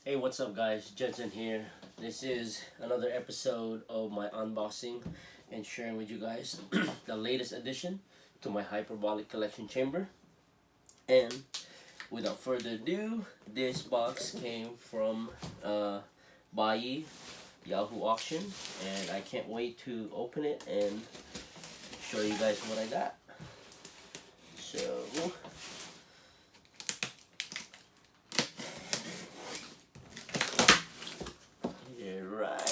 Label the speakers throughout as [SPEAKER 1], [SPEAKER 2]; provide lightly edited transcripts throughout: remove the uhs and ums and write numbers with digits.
[SPEAKER 1] Hey, what's up guys? Judson here. This is another episode of my unboxing and sharing with you guys the latest addition to my hyperbolic collection chamber. And without further ado, this box came from Buyee Yahoo Auction, and I can't wait to open it and show you guys what I got. So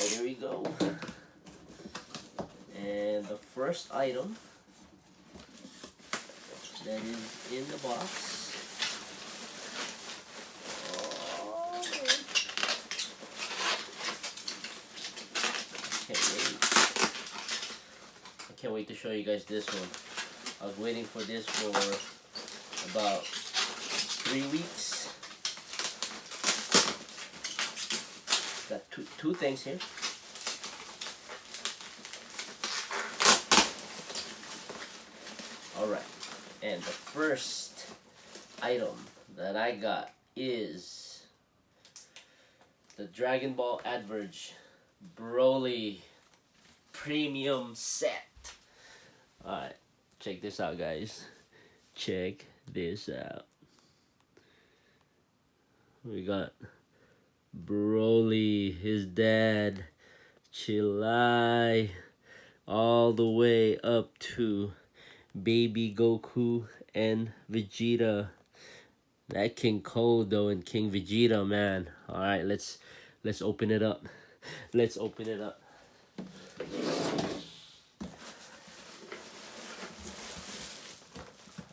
[SPEAKER 1] here we go. And the first item that is in the box. Oh, I can't wait to show you guys this one. I was waiting for this for about 3 weeks. Got two things here. Alright, and the first item that I got is the Dragon Ball Adverge Broly Premium Set. Alright, check this out guys. Check this out. We got Broly, his dad, Chilai, all the way up to Baby Goku and Vegeta. That King Cold though, and King Vegeta, man. Alright, let's open it up. Let's open it up.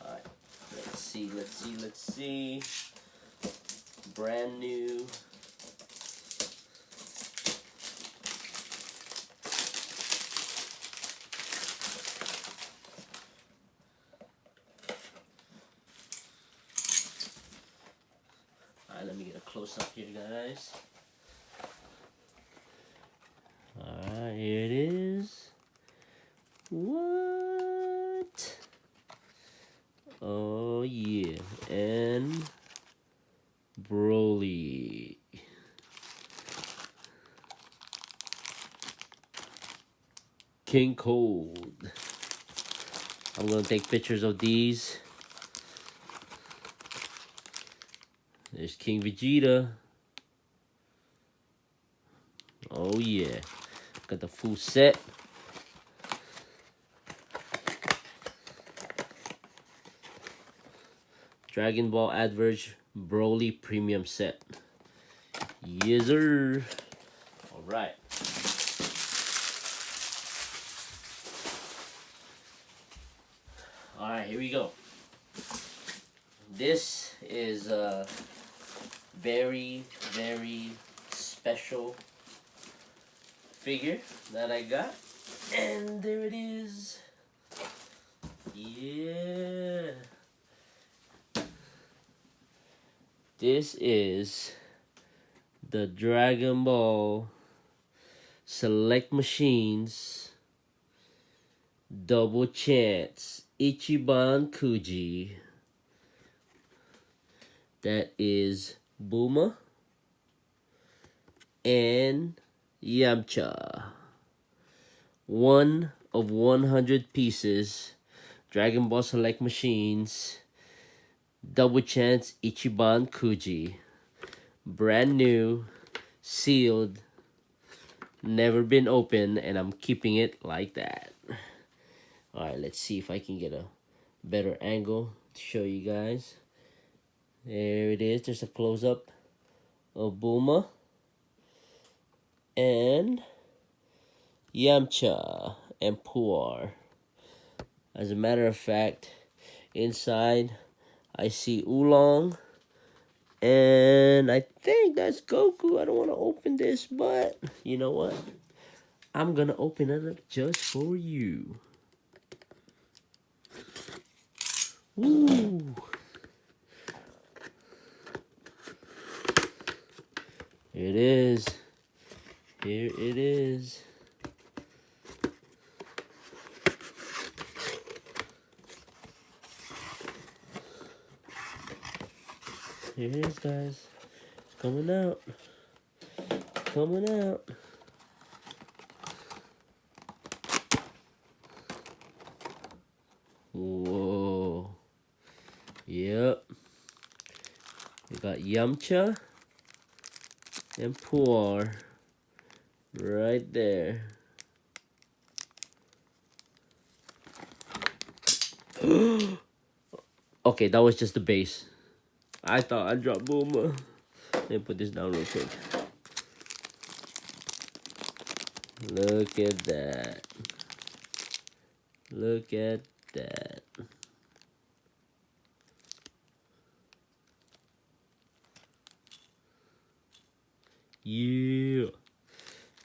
[SPEAKER 1] Alright, let's see. Brand new. Alright, let me get a close up here, guys. Alright, here it is. What? Oh yeah, and Broly. King Cold. I'm gonna take pictures of these. There's King Vegeta. Oh yeah. Got the full set. Dragon Ball Adverge Broly Premium Set. Yes sir. Alright. Alright, here we go. This is a very special figure that I got, and there it is. Yeah, this is the Dragon Ball Select Machines Double Chance Ichiban Kuji. That is Bulma and Yamcha. 1 of 100 pieces. Dragon Ball Select Machines Double Chance Ichiban Kuji. Brand new, sealed, never been opened, and I'm keeping it like that. Alright, let's see if I can get a better angle to show you guys. There it is. There's a close-up of Bulma and Yamcha and Puar. As a matter of fact, inside I see Oolong, and I think that's Goku. I don't want to open this, but you know what? I'm gonna open it up just for you. Woo! Here it is. Here it is. Here it is, guys. It's coming out. coming out. Whoa. Yep. We got Yamcha and Puar right there. Okay, that was just the base. I thought I dropped Bulma. Let me put this down real quick. Look at that. Look at that. Yeah.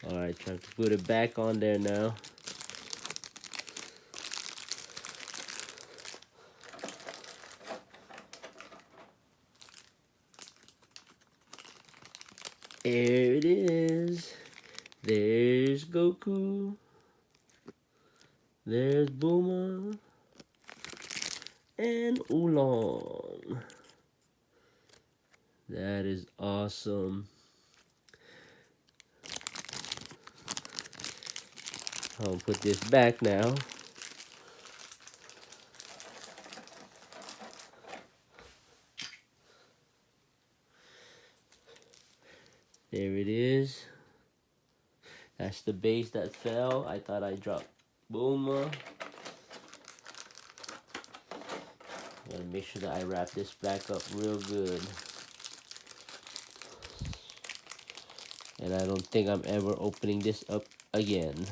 [SPEAKER 1] Alright, trying to put it back on there now. There it is. There's Goku. There's Bulma. And Oolong. That is awesome. I'll put this back now. There it is. That's the base that fell. I thought I dropped Bulma. Gotta make sure that I wrap this back up real good. And I don't think I'm ever opening this up again.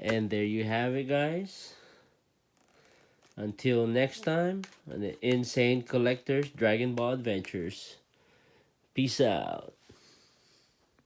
[SPEAKER 1] And there you have it, guys. Until next time on the 1nSaiyan Collector's Dragon Ball Adventures. Peace out.